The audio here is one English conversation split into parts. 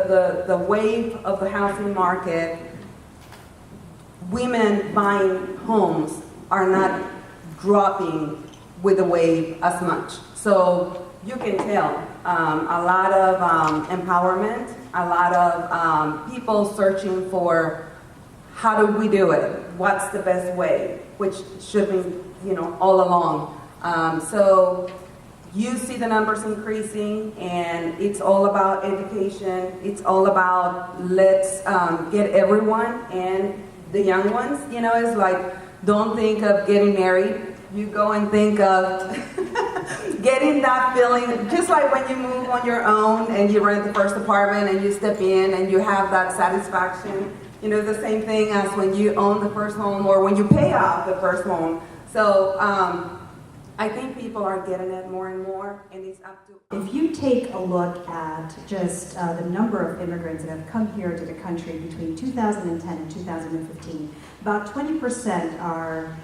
The wave of the housing market, women buying homes are not dropping with the wave as much. So you can tell a lot of empowerment, a lot of people searching for how do we do it, what's the best way, which should be, all along. So you see the numbers increasing, and it's all about education. It's all about let's get everyone, and the young ones, it's like, don't think of getting married. You go and think of getting that feeling, just like when you move on your own and you rent the first apartment and you step in and you have that satisfaction. The same thing as when you own the first home or when you pay off the first home. So I think people are getting it more and more, and it's up to... If you take a look at just the number of immigrants that have come here to the country between 2010 and 2015, about 20% are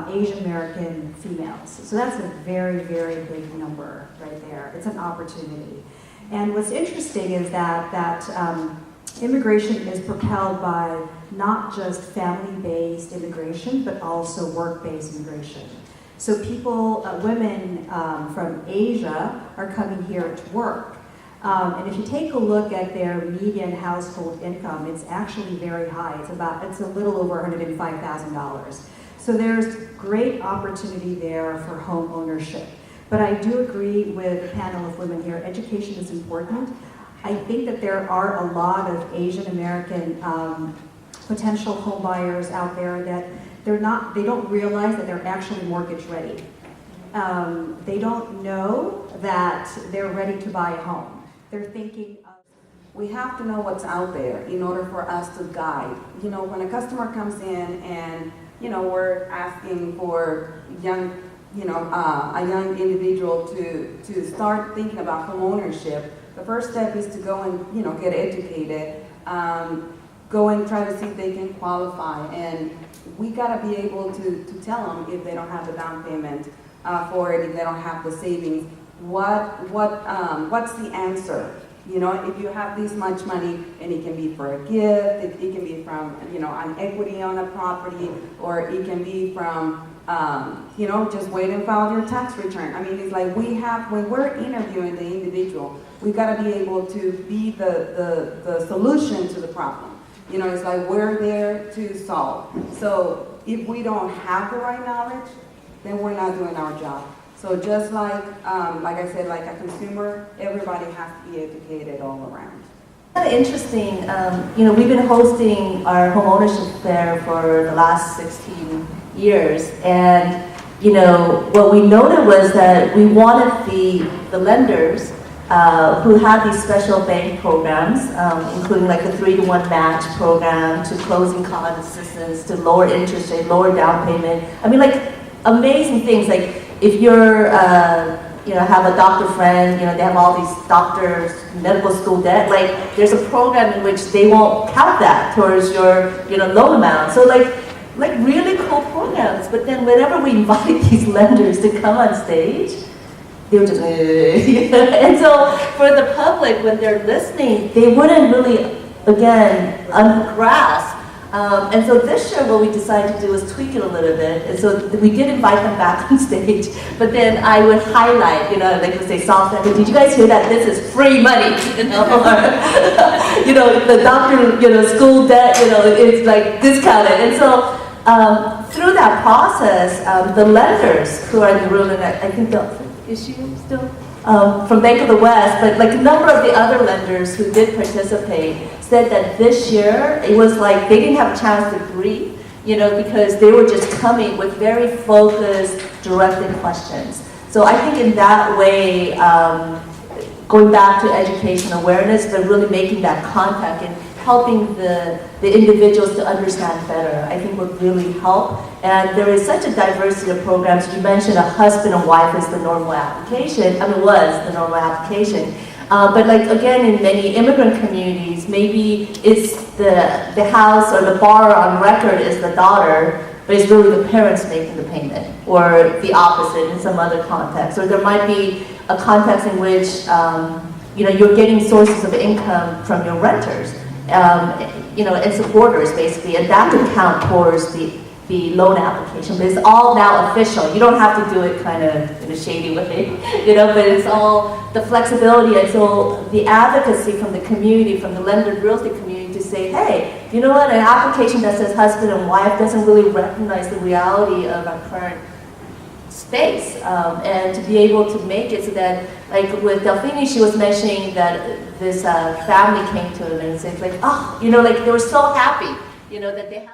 Asian American females. So that's a very, very big number right there. It's an opportunity. And what's interesting is that immigration is propelled by not just family-based immigration, but also work-based immigration. So people, women from Asia are coming here to work. And if you take a look at their median household income, it's actually very high. It's a little over $105,000. So there's great opportunity there for home ownership. But I do agree with the panel of women here, education is important. I think that there are a lot of Asian American potential home buyers out there that they don't realize that they're actually mortgage ready. They don't know that they're ready to buy a home. They're thinking of... We have to know what's out there in order for us to guide. When a customer comes in and, we're asking for a young individual to start thinking about home ownership, the first step is to go and, get educated, go and try to see if they can qualify. And we gotta be able to tell them if they don't have the down payment for it, if they don't have the savings, what's the answer? If you have this much money, and it can be for a gift, it can be from, an equity on a property, or it can be from, just wait and file your tax return. I mean, it's like when we're interviewing the individual, we've got to be able to be the solution to the problem. It's like we're there to solve. So if we don't have the right knowledge, then we're not doing our job. So just like I said, like a consumer, everybody has to be educated all around. Kind of interesting, we've been hosting our home ownership fair for the last 16 years, and what we noted was that we wanted the lenders who had these special bank programs, including like the 3-to-1 match program, to closing cost assistance, to lower interest rate, lower down payment. I mean, like amazing things. Like if you're, have a doctor friend, they have all these doctors, medical school debt. Like there's a program in which they won't count that towards your, loan amount. So like really cool programs. But then whenever we invite these lenders to come on stage, they were just, and so for the public, when they're listening, they wouldn't really, again, grasp. And so this year, what we decided to do was tweak it a little bit. And so we did invite them back on stage, but then I would highlight, like we say, soft landing. Did you guys hear that? This is free money, the doctor, school debt, it's like discounted. And so through that process, the lenders who are in the room, and I think issue still from Bank of the West, but like a number of the other lenders who did participate said that this year it was like they didn't have a chance to breathe, because they were just coming with very focused, directed questions. So I think in that way, going back to education awareness, but really making that contact and helping the individuals to understand better, I think would really help. And there is such a diversity of programs. You mentioned a husband and wife is the normal application. Was the normal application. But like again, in many immigrant communities, maybe it's the house or the borrower on record is the daughter, but it's really the parents making the payment, or the opposite in some other context. Or there might be a context in which you know, you're getting sources of income from your renters, you know, and supporters basically, and that could count towards the loan application. But it's all now official. You don't have to do it kind of in a shady way, you know, but it's all the flexibility, and so the advocacy from the community, from the lender realty community to say, hey, you know what, an application that says husband and wife doesn't really recognize the reality of our current space, and to be able to make it so that, like with Delphine, she was mentioning that this family came to them and said like, oh, you know, like they were so happy, you know, that they have